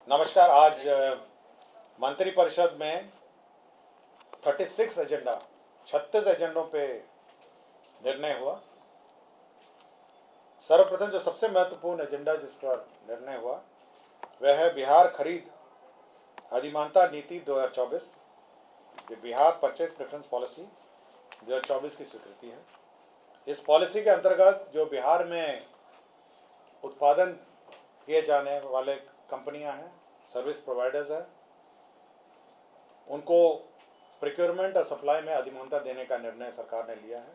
नमस्कार। आज मंत्रिपरिषद में 36 एजेंडों पे निर्णय हुआ। सर्वप्रथम जो सबसे महत्वपूर्ण एजेंडा जिस पर निर्णय हुआ वह है बिहार खरीद अधिमानता नीति 2024, बिहार परचेज प्रेफरेंस पॉलिसी 2024 की स्वीकृति है। इस पॉलिसी के अंतर्गत जो बिहार में उत्पादन किए जाने वाले कंपनियां हैं, सर्विस प्रोवाइडर्स हैं, उनको प्रोक्योरमेंट और सप्लाई में अधिमानता देने का निर्णय सरकार ने लिया है।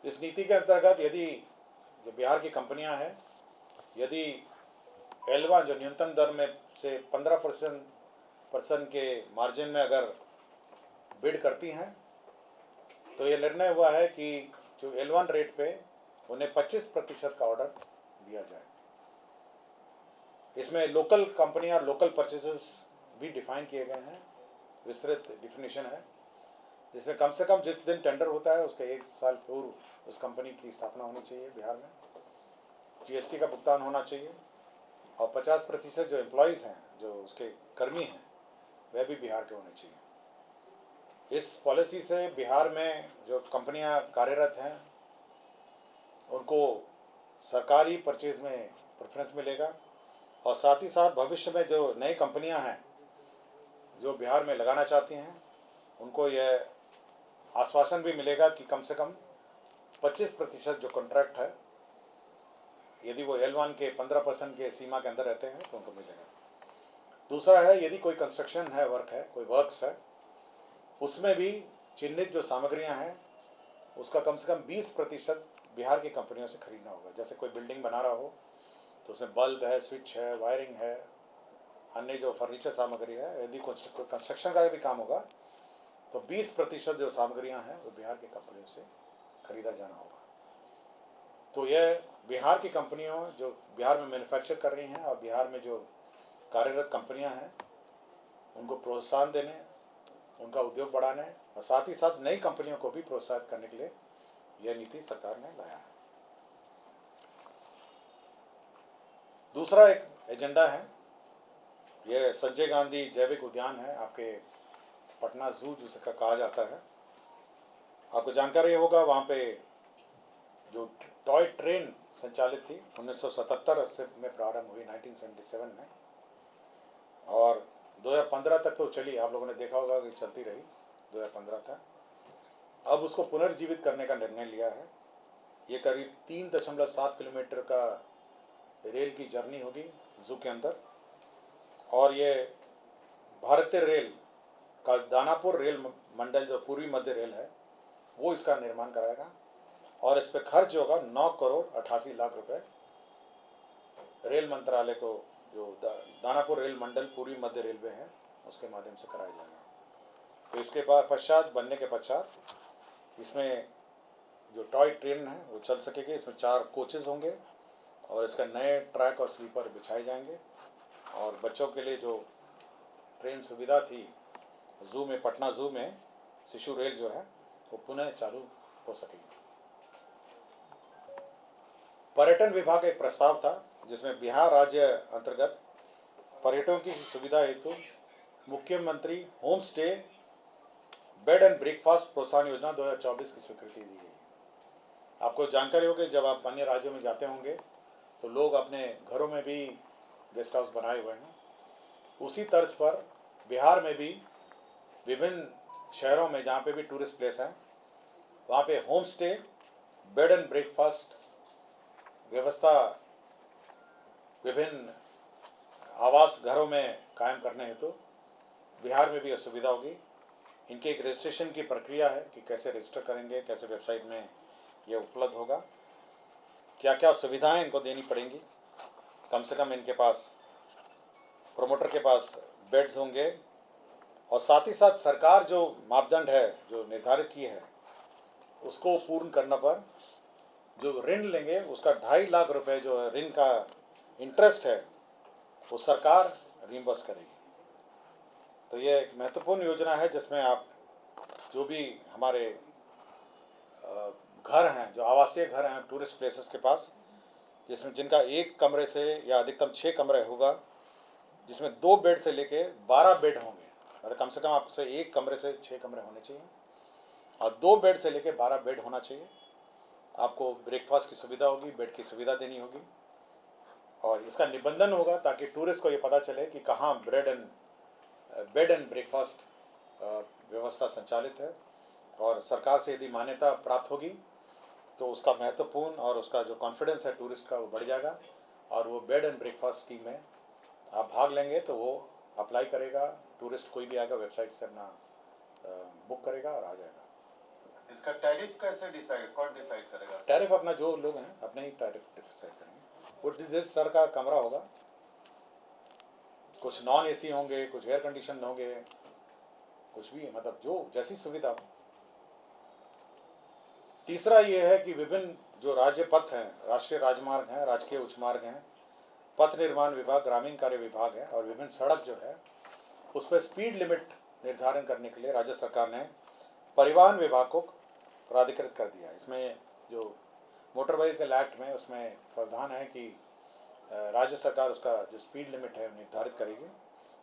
इस नीति के अंतर्गत यदि जो बिहार की कंपनियां हैं, यदि L1 जो न्यूनतम दर में से 15% के मार्जिन में अगर बिड करती हैं, तो ये निर्णय हुआ है कि जो L1 रेट पे उन्हें 25% का ऑर्डर दिया जाए। इसमें लोकल कंपनियां और लोकल परचेसेस भी डिफाइन किए गए हैं, विस्तृत डिफिनेशन है, जिसमें कम से कम जिस दिन टेंडर होता है उसके 1 साल पूर्व उस कंपनी की स्थापना होनी चाहिए बिहार में, GST का भुगतान होना चाहिए और 50% जो एम्प्लॉयज़ हैं, जो उसके कर्मी हैं, वह भी बिहार के होने चाहिए। इस पॉलिसी से बिहार में जो कंपनियां कार्यरत हैं उनको सरकारी परचेज में प्रेफरेंस मिलेगा और साथ ही साथ भविष्य में जो नई कंपनियां हैं जो बिहार में लगाना चाहती हैं उनको यह आश्वासन भी मिलेगा कि कम से कम 25% जो कॉन्ट्रैक्ट है, यदि वो L1 के 15% के सीमा के अंदर रहते हैं तो उनको मिलेगा। दूसरा है, यदि कोई कंस्ट्रक्शन है, वर्क है, कोई वर्क्स है, उसमें भी चिन्हित जो सामग्रियां हैं उसका कम से कम 20% बिहार की कंपनियों से खरीदना होगा। जैसे कोई बिल्डिंग बना रहा हो तो उसमें बल्ब है, स्विच है, वायरिंग है, अन्य जो फर्नीचर सामग्री है, यदि कंस्ट्रक्शन का भी काम होगा तो 20% जो सामग्रियां हैं वो बिहार की कंपनियों से खरीदा जाना होगा। तो यह बिहार की कंपनियों जो बिहार में मैन्युफैक्चर कर रही हैं और बिहार में जो कार्यरत कंपनियां हैं उनको प्रोत्साहन देने, उनका उद्योग बढ़ाने और साथ ही साथ नई कंपनियों को भी प्रोत्साहित करने के लिए यह नीति सरकार ने लाया है। दूसरा एक एजेंडा है, यह संजय गांधी जैविक उद्यान है, आपके पटना जू जिसका कहा जाता है। आपको जानकारी होगा वहाँ पे जो टॉय ट्रेन संचालित थी 1977 से में प्रारंभ हुई, 1977 में, और 2015 तक तो चली, आप लोगों ने देखा होगा कि चलती रही 2015 तक। अब उसको पुनर्जीवित करने का निर्णय लिया है। ये करीब 3.7 किलोमीटर का रेल की जर्नी होगी जू के अंदर, और ये भारतीय रेल का दानापुर रेल मंडल जो पूर्वी मध्य रेल है वो इसका निर्माण कराएगा और इस पर खर्च होगा 9 करोड़ 88 लाख रुपए। रेल मंत्रालय को जो दानापुर रेल मंडल पूर्वी मध्य रेलवे है उसके माध्यम से कराया जाएगा। तो इसके बाद पश्चात बनने के पश्चात इसमें जो टॉय ट्रेन है वो चल सकेगी। इसमें 4 कोचेज़ होंगे और इसका नए ट्रैक और स्लीपर बिछाए जाएंगे और बच्चों के लिए जो ट्रेन सुविधा थी जू में, पटना जू में शिशु रेल जो है वो पुनः चालू हो सकेगी। पर्यटन विभाग का एक प्रस्ताव था जिसमें बिहार राज्य अंतर्गत पर्यटकों की सुविधा हेतु मुख्यमंत्री home stay bed and breakfast प्रोत्साहन योजना 2024 की स्वीकृति दी गई। आपको जानकारी होगी जब आप अन्य राज्यों में जाते होंगे तो लोग अपने घरों में भी गेस्ट हाउस बनाए हुए हैं। उसी तर्ज पर बिहार में भी विभिन्न शहरों में जहाँ पे भी टूरिस्ट प्लेस हैं वहाँ पे home stay bed and breakfast व्यवस्था विभिन्न आवास घरों में कायम करने हेतु बिहार में भी यह सुविधा होगी। इनके एक रजिस्ट्रेशन की प्रक्रिया है कि कैसे रजिस्टर करेंगे, कैसे वेबसाइट में यह उपलब्ध होगा, क्या क्या सुविधाएं इनको देनी पड़ेंगी। कम से कम इनके पास, प्रोमोटर के पास बेड्स होंगे और साथ ही साथ सरकार जो मापदंड है जो निर्धारित की है उसको पूर्ण करने पर जो ऋण लेंगे उसका 2.5 लाख रुपए जो ऋण का इंटरेस्ट है वो सरकार रिम्बर्स करेगी। तो ये एक महत्वपूर्ण योजना है जिसमें आप जो भी हमारे घर हैं, जो आवासीय घर हैं टूरिस्ट प्लेसेस के पास, जिसमें जिनका 1 कमरे से या अधिकतम 6 कमरे होगा, जिसमें 2 बेड से लेके 12 बेड होंगे, मतलब कम से कम आपसे एक कमरे से 6 कमरे होने चाहिए, और 2 बेड से लेके 12 बेड होना चाहिए। आपको ब्रेकफास्ट की सुविधा होगी, बेड की सुविधा देनी होगी, और इसका निबंधन होगा ताकि टूरिस्ट को ये पता चले कि कहाँ बेड एंड ब्रेकफास्ट व्यवस्था संचालित है। और सरकार से यदि मान्यता प्राप्त होगी तो उसका महत्वपूर्ण और उसका जो कॉन्फिडेंस है टूरिस्ट का वो बढ़ जाएगा, और वो बेड एंड ब्रेकफास्ट स्कीम में आप भाग लेंगे तो वो अप्लाई करेगा। टूरिस्ट कोई भी आएगा वेबसाइट से अपना बुक करेगा और आ जाएगा। इसका टैरिफ कैसे कौन डिसाइड करेगा? टैरिफ अपना जो लोग हैं अपने ही टैरिफ डिसाइड करेंगे। वो जिस स्तर का कमरा होगा, कुछ नॉन एसी होंगे, कुछ एयर कंडीशन होंगे, कुछ भी, मतलब जो जैसी सुविधा हो। तीसरा ये है कि विभिन्न जो राज्य पथ हैं, राष्ट्रीय राजमार्ग हैं, राजकीय उच्च मार्ग हैं, पथ निर्माण विभाग, ग्रामीण कार्य विभाग है, और विभिन्न सड़क जो है उस पर स्पीड लिमिट निर्धारण करने के लिए राज्य सरकार ने परिवहन विभाग को प्राधिकृत कर दिया। इसमें जो मोटर व्हीकल एक्ट में उसमें प्रावधान है कि राज्य सरकार उसका जो स्पीड लिमिट है निर्धारित करेगी।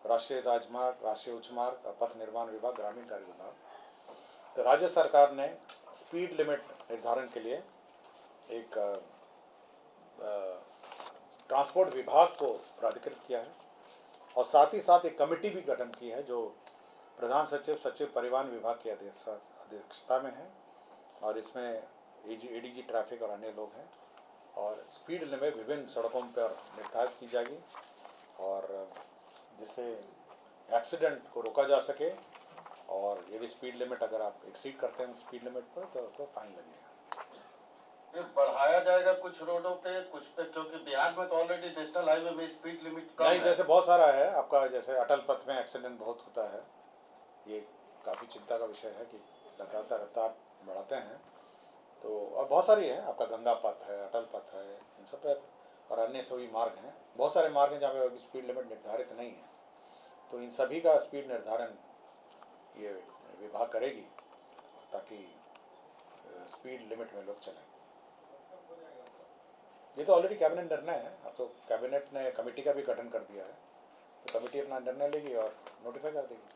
राष्ट्रीय राजमार्ग, राष्ट्रीय उच्च मार्ग, पथ निर्माण विभाग, ग्रामीण कार्य विभाग। तो राज्य सरकार ने स्पीड लिमिट निर्धारण के लिए एक ट्रांसपोर्ट विभाग को प्राधिकृत किया है, और साथ ही साथ एक कमेटी भी गठन की है जो प्रधान सचिव, सचिव परिवहन विभाग की अध्यक्षता में है, और इसमें एडीजी ट्रैफिक और अन्य लोग हैं, और स्पीड लिमिट विभिन्न सड़कों पर निर्धारित की जाएगी, और जिससे एक्सीडेंट को रोका जा सके। और यदि स्पीड लिमिट अगर आप एक्सीड करते हैं स्पीड लिमिट पर तो आपको फाइन लगेगा। ये बढ़ाया जाएगा कुछ रोडों पे, कुछ पे, क्योंकि बिहार में तो ऑलरेडी नेशनल हाईवे में स्पीड लिमिट कम नहीं, है। जैसे बहुत सारा है आपका, जैसे अटल पथ में एक्सीडेंट बहुत होता है, ये काफ़ी चिंता का विषय है कि लगातार रफ्तार बढ़ाते हैं। तो और बहुत सारी है, आपका गंगा पथ है, अटल पथ है, इन सब पर, और अन्य सभी मार्ग हैं, बहुत सारे मार्ग हैं जहाँ पे स्पीड लिमिट निर्धारित नहीं है। तो इन सभी का स्पीड निर्धारण ये विभाग करेगी ताकि स्पीड लिमिट में लोग चलें। ये तो ऑलरेडी कैबिनेट निर्णय है, अब तो कैबिनेट ने कमेटी का भी गठन कर दिया है, तो कमेटी अपना निर्णय लेगी और नोटिफाई कर देगी।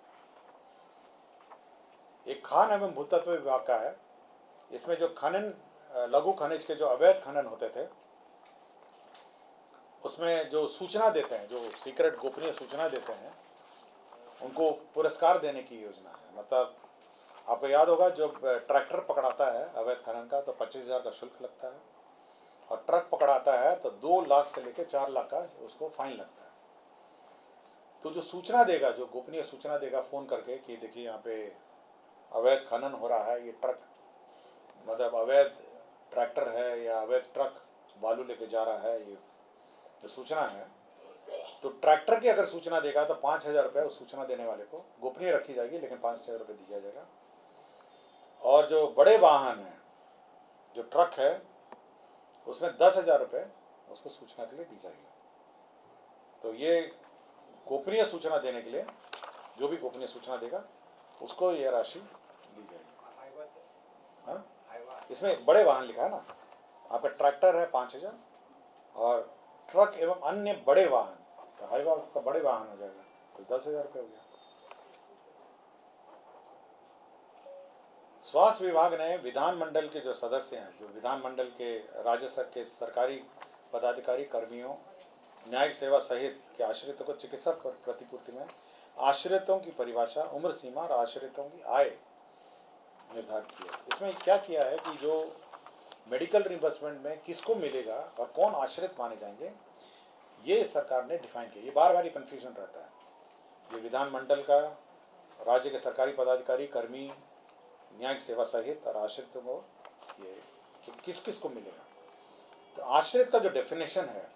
एक खान एवं भूतत्व विभाग का है, इसमें जो खनन, लघु खनिज के जो अवैध खनन होते थे उसमें जो सूचना देते हैं, जो सीक्रेट गोपनीय सूचना देते हैं, उनको पुरस्कार देने की योजना है। मतलब आपको याद होगा जब ट्रैक्टर पकड़ाता है अवैध खनन का तो 25,000 का शुल्क लगता है, और ट्रक पकड़ाता है तो 2 लाख से लेकर 4 लाख का उसको फाइन लगता है। तो जो सूचना देगा, जो गोपनीय सूचना देगा फ़ोन करके कि देखिए यहाँ पे अवैध खनन हो रहा है, ये ट्रक मतलब अवैध ट्रैक्टर है या अवैध ट्रक बालू लेके जा रहा है, ये जो सूचना है, तो ट्रैक्टर की अगर सूचना देगा तो 5,000 रुपये उस सूचना देने वाले को गोपनीय रखी जाएगी, लेकिन 5,000 रुपये दिया जाएगा। और जो बड़े वाहन हैं, जो ट्रक है, उसमें 10,000 रुपये उसको सूचना के लिए दी जाएगी। तो ये गोपनीय सूचना देने के लिए जो भी गोपनीय सूचना देगा उसको यह राशि दी जाएगी। हाँ, इसमें बड़े वाहन लिखा है ना, आपका ट्रैक्टर है 5,000, और ट्रक एवं अन्य बड़े वाहन, तो हाईवा का बड़े वाहन हो जाएगा तो 10,000 रुपये हो गया। स्वास्थ्य विभाग ने विधानमंडल के जो सदस्य हैं, जो विधानमंडल के राज्य के सरकारी पदाधिकारी, कर्मियों, न्यायिक सेवा सहित के आश्रितों को चिकित्सा प्रतिपूर्ति में आश्रितों की परिभाषा, उम्र सीमा और आश्रितों की आय निर्धारित की है। इसमें क्या किया है कि जो मेडिकल रिम्बर्समेंट में किसको मिलेगा और कौन आश्रित माने जाएंगे, ये सरकार ने डिफाइन किया। ये बार बार कन्फ्यूजन रहता है, ये विधानमंडल का, राज्य के सरकारी पदाधिकारी, कर्मी, न्यायिक सेवा सहित और आश्रितों को ये किस किस को मिलेगा। तो आश्रित का जो डेफिनेशन है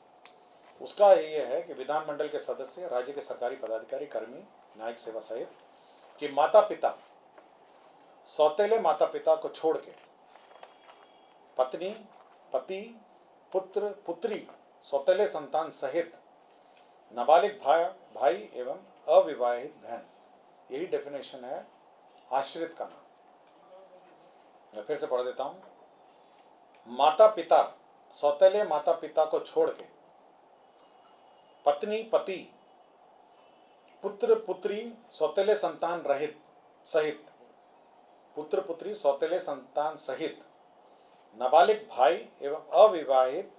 उसका ये है कि विधानमंडल के सदस्य, राज्य के सरकारी पदाधिकारी, कर्मी, न्यायिक सेवा सहित कि माता पिता, सौतेले माता पिता को छोड़ के पत्नी, पति, पुत्र, पुत्री, सौतेले संतान सहित नाबालिग भाई एवं अविवाहित बहन, यही डेफिनेशन है आश्रित का नाम। मैं फिर से पढ़ देता हूं। माता पिता, सौतेले माता पिता को छोड़ के पत्नी, पति, पुत्र पुत्री सौतेले संतान रहित सहित पुत्र पुत्री सौतेले संतान सहित नाबालिग भाई एवं अविवाहित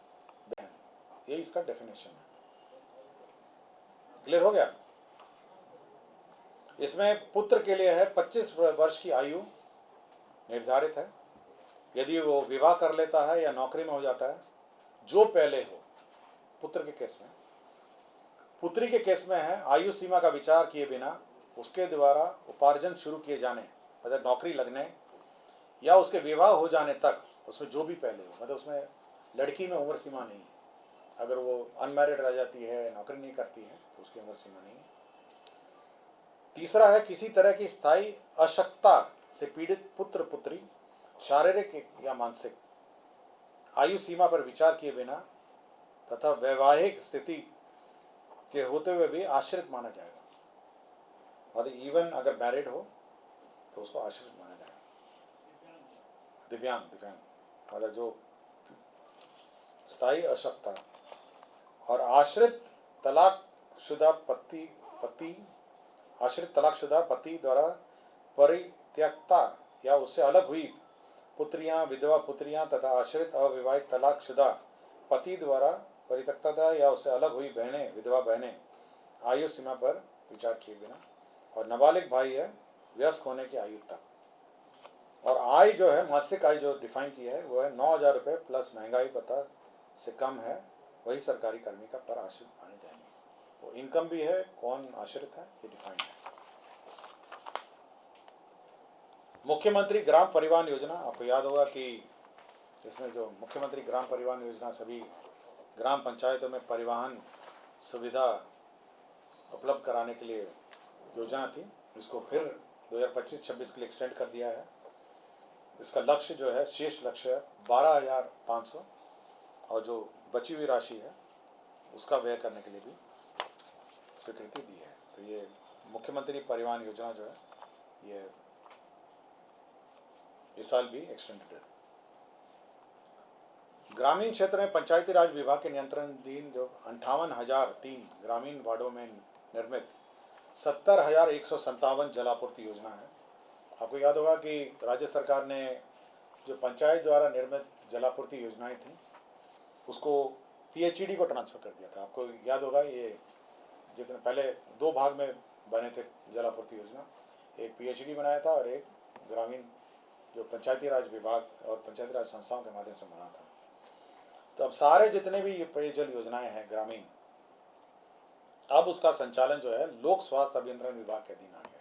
बहन, ये इसका डेफिनेशन है। क्लियर हो गया? इसमें पुत्र के लिए है 25 वर्ष की आयु निर्धारित है। यदि वो विवाह कर लेता है या नौकरी में हो जाता है, जो पहले हो, पुत्र के केस में। पुत्री के केस में है आयु सीमा का विचार किए बिना उसके द्वारा उपार्जन शुरू किए जाने, मतलब नौकरी लगने या उसके विवाह हो जाने तक, उसमें जो भी पहले हो, मतलब उसमें लड़की में उम्र सीमा नहीं है। अगर वो अनमैरिड रह जाती है, नौकरी नहीं करती है, तो उसकी उम्र सीमा नहीं है। तीसरा है किसी तरह की स्थायी अशक्तता से पीड़ित पुत्र पुत्री शारीरिक या मानसिक आयु सीमा पर विचार किए बिना तथा वैवाहिक स्थिति के होते हुए भी आश्रित माना जाएगा। मतलब इवन अगर मैरिड हो तो उसको आश्रित माना जाएगा। दिव्यांग मतलब जो स्थायी अशक्तता और आश्रित तलाकशुदा पति द्वारा परित्यक्ता या उससे अलग हुई पुत्रियां, विधवा पुत्रियां तथा आश्रित अविवाहित तलाकशुदा पति द्वारा परित्यक्ता या उससे अलग हुई बहनें, विधवा बहनें आयु सीमा पर विचार किए बिना। और नाबालिग भाई है वयस्क होने की आयु तक। और आय जो है, मासिक आय जो डिफाइन की है वो है 9,000 रुपये प्लस महंगाई भत्ता से कम है, वही सरकारी कर्मी का पर आश्रित माने जाएंगे। वो इनकम भी है, कौन आश्रित है, ये डिफाइंड है। मुख्यमंत्री ग्राम परिवहन योजना, आपको याद होगा कि इसमें जो मुख्यमंत्री ग्राम परिवहन योजना सभी ग्राम पंचायतों में परिवहन सुविधा उपलब्ध कराने के लिए योजना थी। इसको फिर 2025-26 के लिए एक्सटेंड कर दिया है। इसका लक्ष्य जो है, शेष लक्ष्य 12,500 और जो बची हुई राशि है उसका व्यय करने के लिए भी स्वीकृति दी है। तो ये मुख्यमंत्री परिवहन योजना जो है ये इस साल भी एक्सटेंडेड है। ग्रामीण क्षेत्र में पंचायती राज विभाग के नियंत्रणाधीन जो 58,003 ग्रामीण वार्डों में निर्मित 70,157 जल आपूर्ति योजना है। आपको याद होगा कि राज्य सरकार ने जो पंचायत द्वारा निर्मित जलापूर्ति योजनाएं थी उसको पीएचईडी को ट्रांसफर कर दिया था। आपको याद होगा ये जितने पहले 2 भाग में बने थे जलापूर्ति योजना, एक पीएचईडी बनाया था और एक ग्रामीण जो पंचायती राज विभाग और पंचायती राज संस्थाओं के माध्यम से बना था। तो अब सारे जितने भी पेयजल योजनाएं हैं ग्रामीण, अब उसका संचालन जो है लोक स्वास्थ्य अभियंत्रण विभाग के अधीन आ गया।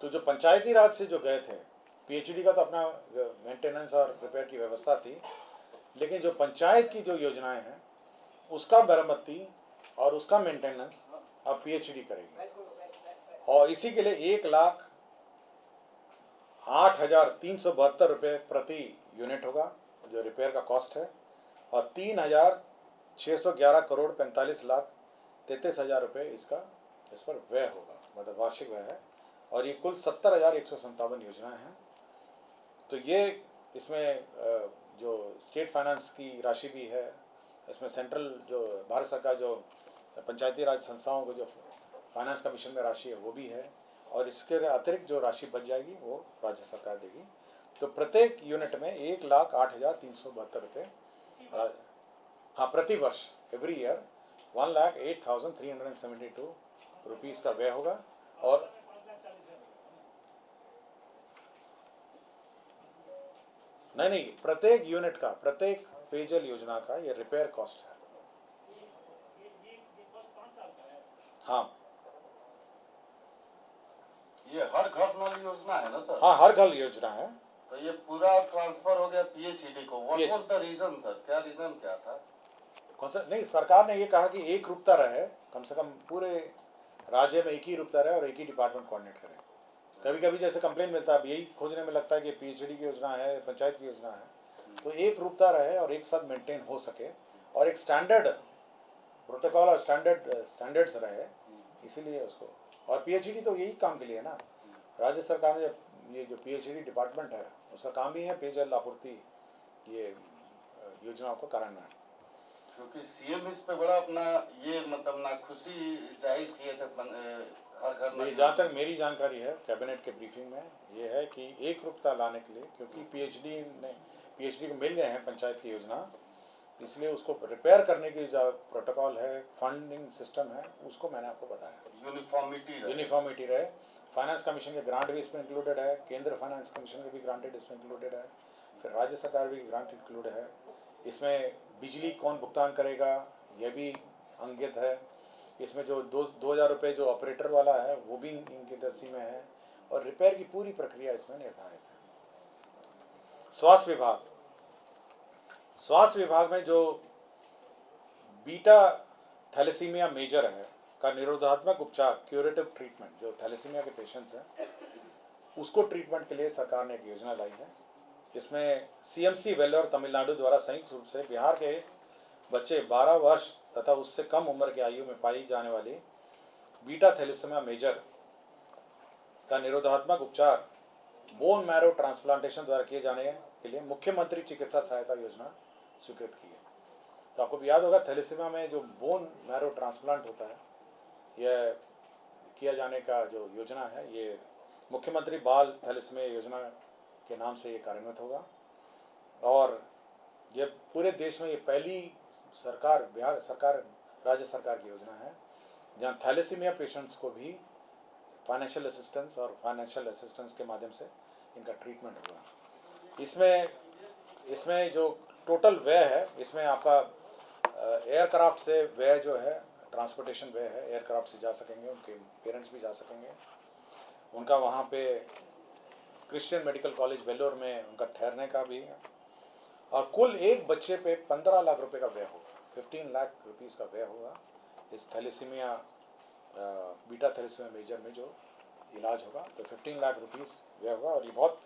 तो जो पंचायती राज से जो गए थे, पीएचडी का तो अपना मेंटेनेंस और रिपेयर की व्यवस्था थी, लेकिन जो पंचायत की जो योजनाएं हैं उसका मरम्मती और उसका मेंटेनेंस अब पीएचडी करेगी। और इसी के लिए 1,08,372 रुपये प्रति यूनिट होगा जो रिपेयर का कॉस्ट है, और 3,611 करोड़ 45,33,000 रुपये इस पर व्यय होगा, मतलब वार्षिक व्यय है। और ये कुल 70,157 योजनाएं हैं। तो ये इसमें जो स्टेट फाइनेंस की राशि भी है, इसमें सेंट्रल जो भारत सरकार जो पंचायती राज संस्थाओं को जो फाइनेंस कमीशन में राशि है वो भी है, और इसके अतिरिक्त जो राशि बच जाएगी वो राज्य सरकार देगी। तो प्रत्येक यूनिट में 1,08,372 रुपये, हाँ, प्रति वर्ष, एवरी ईयर 1,08,372 रुपीज़ का व्यय होगा। और नहीं, प्रत्येक यूनिट का, प्रत्येक पेयजल योजना का ये रिपेयर कॉस्ट है। हाँ, ये हर घर नल योजना है ना सर? हाँ, हर घर योजना है। तो ये पूरा ट्रांसफर हो गया पीएचईडी को। What was the reason sir? Reason क्या था? कौन सा? नहीं, सरकार ने ये कहा कि एक रूपता रहे, कम से कम पूरे राज्य में एक ही रूपता रहे और एक ही डिपार्टमेंट कोऑर्डिनेट करे। कभी कभी जैसे कंप्लेन मिलता है, यही खोजने में लगता है कि पीएचडी की योजना है, पंचायत की योजना है, तो एक रूपता रहे और एक साथ मेंटेन हो सके और एक स्टैंडर्ड प्रोटोकॉल और स्टैंडर्ड्स रहे, इसीलिए उसको। और पीएचडी तो यही काम के लिए है ना। राज्य सरकार ने ये जो पीएचडी डिपार्टमेंट है उसका काम ही है पेयजल आपूर्ति ये योजनाओं को कार्यान्वयन। क्योंकि सीएम इस पे बड़ा अपना ये मतलब ना खुशी जाहिर किए थे हर घर ये नल जहाँ तक मेरी जानकारी है कैबिनेट के ब्रीफिंग में ये है कि एकरूपता लाने के लिए, क्योंकि पीएचडी को मिल गए हैं पंचायत की योजना, इसलिए उसको रिपेयर करने की जो प्रोटोकॉल है, फंडिंग सिस्टम है, उसको मैंने आपको बताया। यूनिफॉर्मिटी रहे। फाइनेंस कमीशन के ग्रांट भी इसमें इंक्लूडेड है, केंद्र फाइनेंस कमीशन के भी ग्रांटेड इसमें इंक्लूडेड है, फिर राज्य सरकार भी ग्रांट इंक्लूड है। इसमें बिजली कौन भुगतान करेगा यह भी अंकित है। इसमें जो 2000 रुपये जो ऑपरेटर वाला है वो भी इनकी दर्सी में है, और रिपेयर की पूरी प्रक्रिया इसमें निर्धारित है। स्वास्थ्य विभाग में जो बीटा थैलेसीमिया मेजर है का निरोधात्मक उपचार, क्यूरेटिव ट्रीटमेंट, जो थैलेसीमिया के पेशेंट्स हैं उसको ट्रीटमेंट के लिए सरकार ने एक योजना लाई है। इसमें सीएमसी वेल्लोर तमिलनाडु द्वारा संयुक्त रूप से बिहार के बच्चे 12 वर्ष तथा उससे कम उम्र की आयु में पाई जाने वाली बीटा थैलेसीमिया मेजर का निरोधात्मक उपचार बोन मैरो ट्रांसप्लांटेशन द्वारा किए जाने के लिए मुख्यमंत्री चिकित्सा सहायता योजना स्वीकृत की है। तो आपको याद होगा थैलेसीमिया में जो बोन मैरो ट्रांसप्लांट होता है, यह किया जाने का जो योजना है ये मुख्यमंत्री बाल थैलेसीमिया योजना के नाम से ये कार्यान्वित होगा, और ये पूरे देश में ये पहली सरकार, बिहार सरकार, राज्य सरकार की योजना है जहाँ थैलेसीमिया पेशेंट्स को भी फाइनेंशियल असिस्टेंस के माध्यम से इनका ट्रीटमेंट होगा। इसमें जो टोटल व्यय है, इसमें आपका एयरक्राफ्ट से व्यय जो है, ट्रांसपोर्टेशन व्यय है, एयरक्राफ्ट से जा सकेंगे, उनके पेरेंट्स भी जा सकेंगे, उनका वहाँ पे क्रिश्चियन मेडिकल कॉलेज वेल्लोर में उनका ठहरने का भी है, और कुल एक बच्चे पे 15 लाख रुपए का व्यय होगा, 15 लाख रुपीज़ का व्यय होगा इस थैलेसीमिया बीटा थैलेसीमिया मेजर में जो इलाज होगा। तो 15 लाख रुपीज़ व्यय होगा, और ये बहुत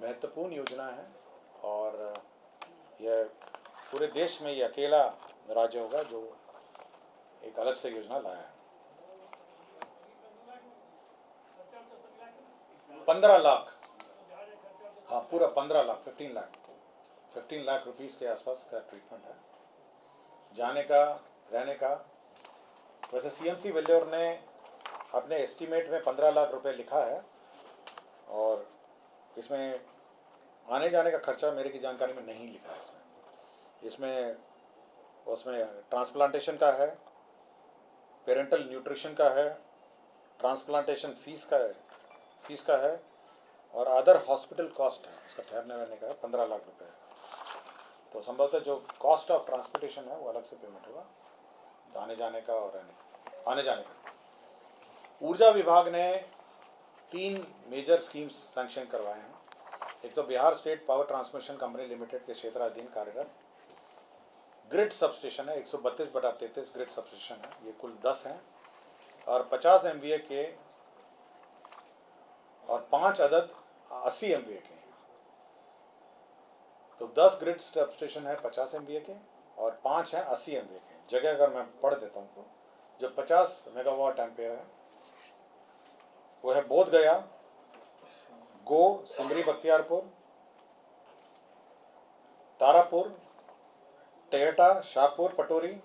महत्वपूर्ण योजना है, और यह पूरे देश में ये अकेला राज्य होगा जो एक अलग से योजना लाया है। 15 लाख, हाँ पूरा 15 लाख, 15 लाख रुपीज़ के आसपास का ट्रीटमेंट है, जाने का, रहने का। वैसे सीएमसी वेल्लोर ने अपने एस्टीमेट में 15 लाख रुपए लिखा है, और इसमें आने जाने का खर्चा मेरे की जानकारी में नहीं लिखा है। इसमें उसमें ट्रांसप्लांटेशन का है, पेरेंटल न्यूट्रिशन का है, ट्रांसप्लांटेशन फीस का है, और अदर हॉस्पिटल कॉस्ट है, उसका ठहरने वहरने का है, 15 लाख रुपए है। तो संभवतः जो कॉस्ट ऑफ ट्रांसपोर्टेशन है वो अलग से पेमेंट होगा, आने जाने का और आने जाने का। ऊर्जा विभाग ने 3 मेजर स्कीम्स सैंक्शन करवाए हैं। एक तो Bihar state power transmission company limited के क्षेत्राधीन कार्यरत ग्रिड सबस्टेशन है, 132/33 ग्रिड सबस्टेशन है, ये कुल 10 हैं, और 50 MVA के और 5 अदद 80 MVA के। तो 10 ग्रिड सबस्टेशन है 50 MVA के, और 5 हैं 80 MVA के। जगह अगर मैं पढ़ देता हूँ, जो 50 मेगावाट एम्पेयर है वो है बोध गया, गो, सिमरी बख्तियारपुर, तारापुर, टेहटा, शाहपुर पटोरी,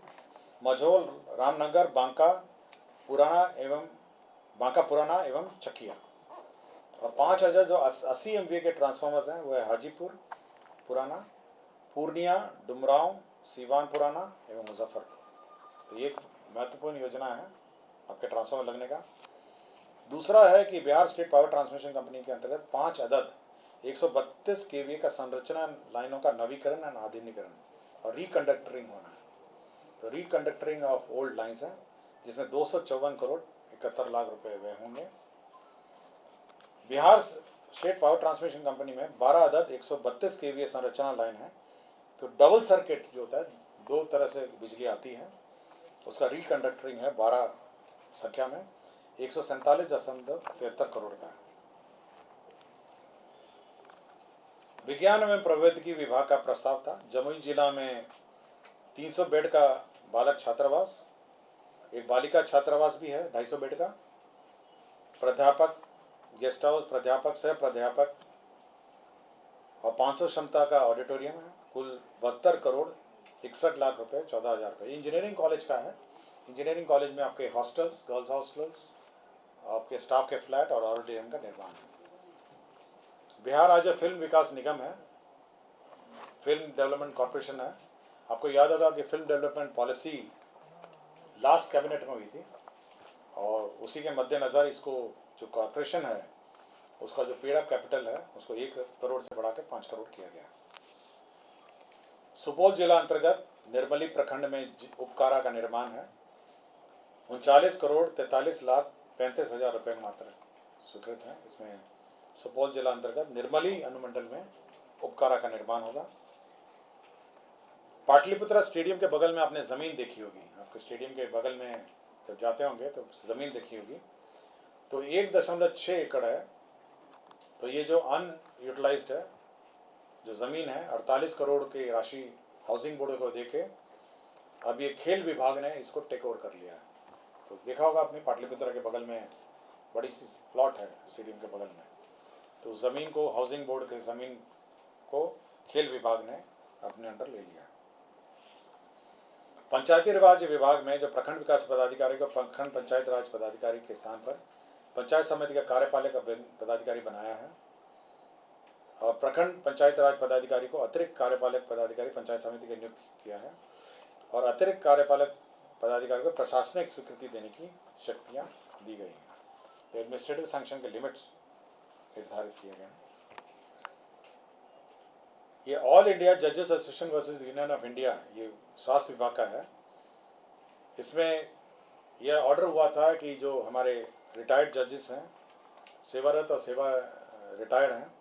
मझोल, रामनगर, बांका पुराना एवं चकिया। और 5 अदद जो 80 MVA के ट्रांसफार्मर्स हैं वो है हाजीपुर पुराना, पूर्णिया, डुमरांव, सीवान पुराना एवं मुजफ्फरपुर। तो ये एक महत्वपूर्ण योजना है आपके ट्रांसफार्मर लगने का। दूसरा है कि Bihar state power transmission company के अंतर्गत 5 अदद 132 kVA का संरचना लाइनों का नवीकरण और आधुनिकीकरण और रिकंडक्टरिंग होना है। तो रिकंडक्टरिंग ऑफ ओल्ड लाइन्स है, जिसमें 254 करोड़ 71 लाख रुपए व्यय होंगे। Bihar state power transmission company में 12 अदद 132 kVA संरचना लाइन है। तो डबल सर्किट जो होता है, 2 तरह से बिजली आती है, उसका रिकंडक्टरिंग है 12 संख्या में 147.73 करोड़ का है। विज्ञान एवं प्रौद्योगिकी विभाग का प्रस्ताव था, जमुई जिला में 300 बेड का बालक छात्रावास, एक बालिका छात्रावास भी है 250 बेड का, प्राध्यापक गेस्ट हाउस, प्राध्यापक, सह प्राध्यापक और 500 क्षमता का ऑडिटोरियम है। कुल 72 करोड़ 61 लाख रुपए, 14,000 रुपये। इंजीनियरिंग कॉलेज का है। इंजीनियरिंग कॉलेज में आपके हॉस्टल्स, गर्ल्स हॉस्टल्स, आपके स्टाफ के फ्लैट और ऑडिटोरियम का निर्माण है। बिहार राज्य फिल्म विकास निगम है, फिल्म डेवलपमेंट कॉरपोरेशन है। आपको याद होगा कि film development policy last cabinet में हुई थी और उसी के मद्देनज़र इसको जो कॉरपोरेशन है उसका जो पेड अप कैपिटल है उसको 1 करोड़ से बढ़ा के 5 करोड़ किया गया। सुपौल जिला अंतर्गत निर्मली प्रखंड में उपकारा का निर्माण है। 39 करोड़ 43 लाख 35 हजार रुपये मात्र स्वीकृत है। इसमें सुपौल जिला अंतर्गत निर्मली अनुमंडल में उपकारा का निर्माण होगा। पाटलिपुत्रा स्टेडियम के बगल में आपने ज़मीन देखी होगी, आपके स्टेडियम के बगल में जब जाते होंगे तो ज़मीन देखी होगी, तो 1.6 एकड़ है। तो ये जो अनयूटिलाइज्ड है जो ज़मीन है 48 करोड़ की राशि हाउसिंग बोर्ड को देके अब ये खेल विभाग ने इसको टेक ओवर कर लिया है। तो देखा होगा आपने पाटलिपुत्रा के बगल में बड़ी सी प्लॉट है स्टेडियम के बगल में, तो ज़मीन को हाउसिंग बोर्ड के ज़मीन को खेल विभाग ने अपने अंडर ले लिया। पंचायती राज विभाग में जो प्रखंड विकास पदाधिकारी को प्रखंड पंचायत राज पदाधिकारी के स्थान पर पंचायत समिति का कार्यपालक पदाधिकारी बनाया है और प्रखंड पंचायत राज पदाधिकारी को अतिरिक्त कार्यपालक पदाधिकारी पंचायत समिति के नियुक्त किया है और अतिरिक्त कार्यपालक पदाधिकारी को प्रशासनिक स्वीकृति देने की शक्तियां दी गई हैं। तो एडमिनिस्ट्रेटिव सैंक्शन के लिमिट्स निर्धारित किए गए हैं। ये ऑल इंडिया जजेस association versus union of India, ये स्वास्थ्य विभाग का है। इसमें यह ऑर्डर हुआ था कि जो हमारे रिटायर्ड जजेस हैं, सेवारत और सेवा रिटायर्ड हैं,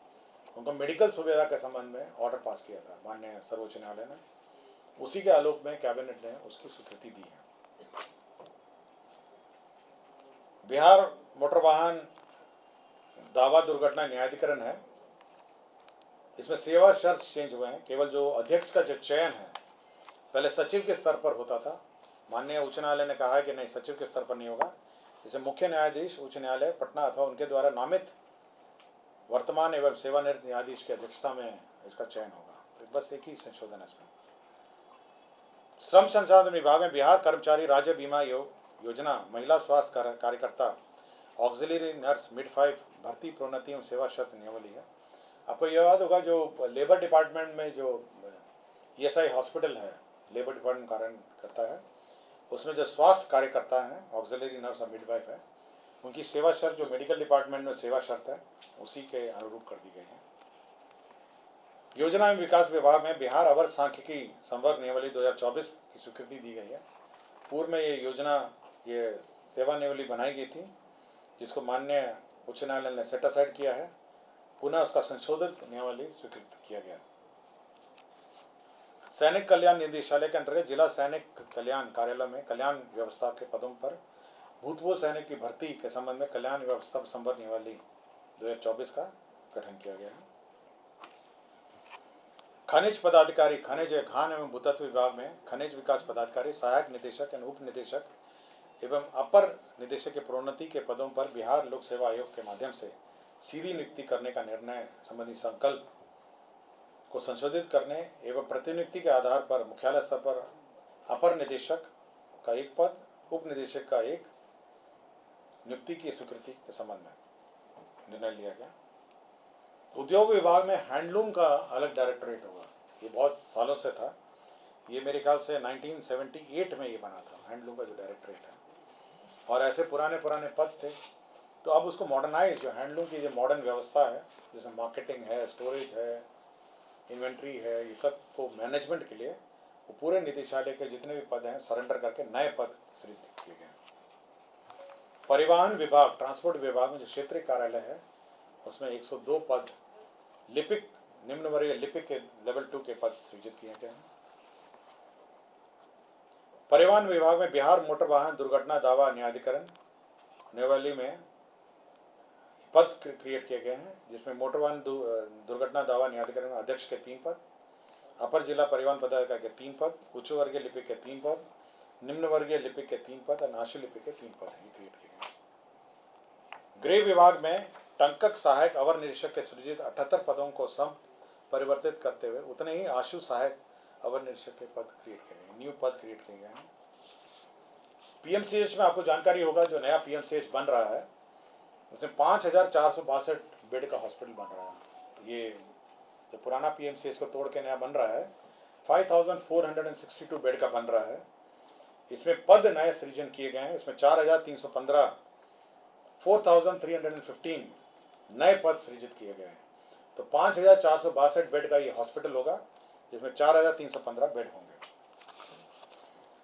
उनको मेडिकल सुविधा के संबंध में ऑर्डर पास किया था माननीय सर्वोच्च न्यायालय ने। उसी के आलोक में कैबिनेट ने उसकी स्वीकृति दी है। बिहार मोटर वाहन दावा दुर्घटना न्यायाधिकरण है। इसमें सेवा शर्त चेंज हुए हैं। केवल जो अध्यक्ष का जो चयन है पहले सचिव के स्तर पर होता था, माननीय उच्च न्यायालय ने कहा है कि नहीं, सचिव के स्तर पर नहीं होगा। इसे मुख्य न्यायाधीश उच्च न्यायालय पटना अथवा उनके द्वारा नामित वर्तमान एवं सेवानिवृत्त न्यायाधीश की अध्यक्षता में इसका चयन होगा। तो बस एक ही संशोधन है इसमें। श्रम संसाधन विभाग में बिहार कर्मचारी राज्य बीमा योजना महिला स्वास्थ्य कार्यकर्ता ऑक्सिलरी नर्स मिडवाइफ भर्ती प्रोन्नति एवं सेवा शर्त नियमावली है। आपको याद होगा जो लेबर डिपार्टमेंट में जो ESI हॉस्पिटल है, लेबर डिपार्टमेंट कार्य करता है, उसमें जो स्वास्थ्य कार्यकर्ता हैं ऑक्सिलरी नर्स और मिडवाइफ है, उनकी सेवा शर्त जो मेडिकल डिपार्टमेंट में सेवा शर्त है उसी के अनुरूप कर दी गई है। योजना एवं विकास विभाग में बिहार अवर सांख्यिकी संवर्ग नियमावली 2024 की स्वीकृति दी गई है। पूर्व में ये योजना ये सेवा नियमावली बनाई गई थी जिसको माननीय उच्च न्यायालय ने सेट असाइड किया है। पुनः उसका संशोधित नियमावली स्वीकृत किया गया। सैनिक कल्याण निदेशालय के अंतर्गत जिला सैनिक कल्याण कार्यालय में कल्याण व्यवस्था के पदों पर भूतपूर्व सैनिक की भर्ती के संबंध में कल्याण व्यवस्था संवर्ग नियमावली 2024 का गठन किया गया है। खनिज पदाधिकारी, खनिज खान एवं भूतत्व विभाग में खनिज विकास पदाधिकारी, सहायक निदेशक एवं उप निदेशक एवं अपर निदेशक के प्रोन्नति के पदों पर बिहार लोक सेवा आयोग के माध्यम से सीधी नियुक्ति करने का निर्णय संबंधी संकल्प को संशोधित करने एवं प्रतिनियुक्ति के आधार पर मुख्यालय स्तर पर अपर निदेशक का एक पद, उप निदेशक का एक नियुक्ति की स्वीकृति के संबंध में निर्णय लिया गया। उद्योग विभाग में हैंडलूम का अलग डायरेक्टरेट होगा। ये बहुत सालों से था, ये मेरे ख्याल से 1978 में ये बना था हैंडलूम का जो डायरेक्टरेट है, और ऐसे पुराने पद थे। तो अब उसको मॉडर्नाइज, जो हैंडलूम की जो मॉडर्न व्यवस्था है जिसमें मार्केटिंग है, स्टोरेज है, इन्वेंट्री है, ये सब को मैनेजमेंट के लिए वो पूरे निदेशालय के जितने भी पद हैं सरेंडर करके नए पद सृजित किए गए। परिवहन विभाग, ट्रांसपोर्ट विभाग में जो क्षेत्रीय कार्यालय है उसमें 102 पद लिपिक, निम्न वर्गीय लिपिक के लेवल 2 के पद सृजित किए गए हैं। परिवहन विभाग में बिहार मोटर वाहन दुर्घटना दावा न्यायाधिकरण नियमावली में पद क्रिएट किए गए हैं, जिसमें मोटर वाहन दुर्घटना दावा न्यायाधिकरण में अध्यक्ष के 3 पद, अपर जिला परिवहन पदाधिकारी के 3 पद, उच्च वर्गीय लिपिक के 3 पद, निम्न वर्गीय लिपिक के 3 पद और नाशी लिपिक के 3 पद ही क्रिएट किए गए। गृह विभाग में टंकक सहायक अवर निरीक्षक के सृजित 78 पदों को सम परिवर्तित करते हुए उतने ही आशु सहायक अवर निरीक्षक के पद क्रिएट किए गए, न्यू पद क्रिएट किए गए हैं। पीएमसीएच में आपको जानकारी होगा, जो नया पीएमसीएच बन रहा है उसमें 5462 बेड का हॉस्पिटल बन रहा है। ये जो पुराना पीएमसीएच को तोड़ के नया बन रहा है 5462 बेड का बन रहा है। इसमें पद नए सृजन किए गए हैं। इसमें 4315 4315 नए पद सृजित किए गए हैं। तो 5462 बेड का ये हॉस्पिटल होगा, जिसमें 4315 बेड होंगे।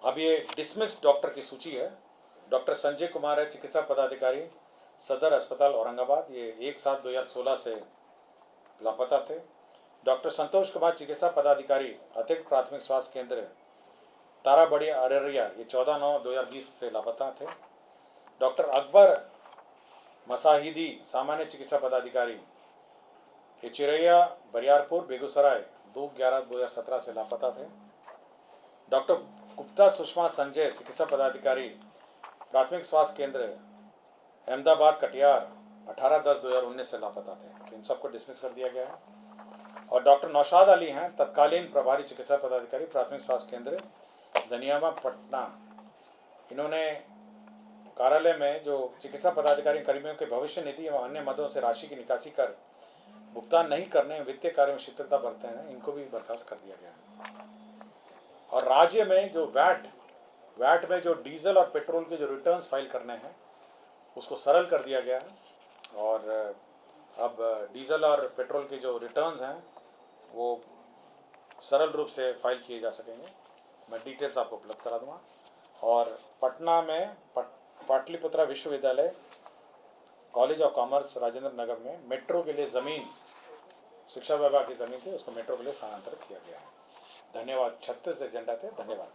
अब ये डिसमिस्ड डॉक्टर की सूची है। डॉक्टर संजय कुमार है, चिकित्सा पदाधिकारी, सदर अस्पताल औरंगाबाद। ये 1/7/2016 से लापता थे। डॉक्टर संतोष कुमार, चिकित्सा पदाधिकारी, अतिरिक्त प्राथमिक स्वास्थ्य केंद्र ताराबड़ी अररिया, ये 14/9/2020 से लापता थे। डॉक्टर अकबर मसाहिदी, सामान्य चिकित्सा पदाधिकारी, ये चिरैया बरियारपुर बेगूसराय, 2/11/2017 से लापता थे। डॉक्टर गुप्ता सुषमा संजय, चिकित्सा पदाधिकारी, प्राथमिक स्वास्थ्य केंद्र अहमदाबाद कटिहार, 18/10/2019 से लापता थे। इन सबको डिसमिस कर दिया गया है। और डॉक्टर नौशाद अली हैं, तत्कालीन प्रभारी चिकित्सा पदाधिकारी, प्राथमिक स्वास्थ्य केंद्र धनियामा पटना। इन्होंने कार्यालय में जो चिकित्सा पदाधिकारी कर्मियों के भविष्य निधि एवं अन्य मदों से राशि की निकासी कर भुगतान नहीं करने, वित्तीय कार्य में शिथिलता बरते हैं, इनको भी बर्खास्त कर दिया गया है। और राज्य में जो वैट में जो डीजल और पेट्रोल के जो रिटर्न्स फाइल करने हैं उसको सरल कर दिया गया है। और अब डीजल और पेट्रोल के जो रिटर्न्स हैं वो सरल रूप से फाइल किए जा सकेंगे। मैं डिटेल्स आपको उपलब्ध करा दूंगा। और पटना में पाटलिपुत्रा विश्वविद्यालय college of commerce Rajendra Nagar में मेट्रो के लिए ज़मीन, शिक्षा विभाग की ज़मीन थी, उसको मेट्रो के लिए स्थानांतरित किया गया है। धन्यवाद। 36 एजेंडा थे। धन्यवाद।